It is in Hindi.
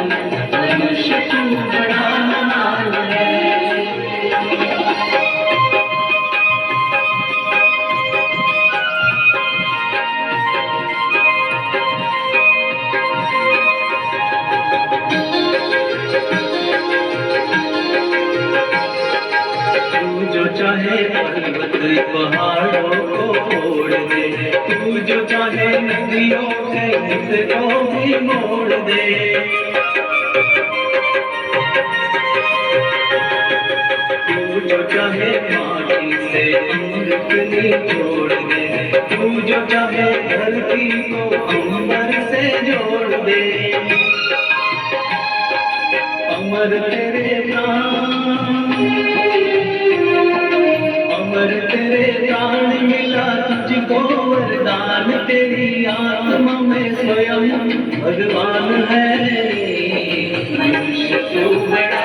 मनुष्य तू बड़ा महान है। जो चाहे पर्वत पहाड़ों को तोड़ दे, तू जो चाहे नदियों के किसको भी मोड़ दे। तू जो चाहे माटी से अमृत निचोड़ दे, तू जो चाहे धरती को अंबर से जोड़ दे। अमर तेरे नाम, अमर तेरे प्राण मिला तुझको वरदान, तेरी आत्मा में स्वयं भगवान है। मनुष्य तू बड़ा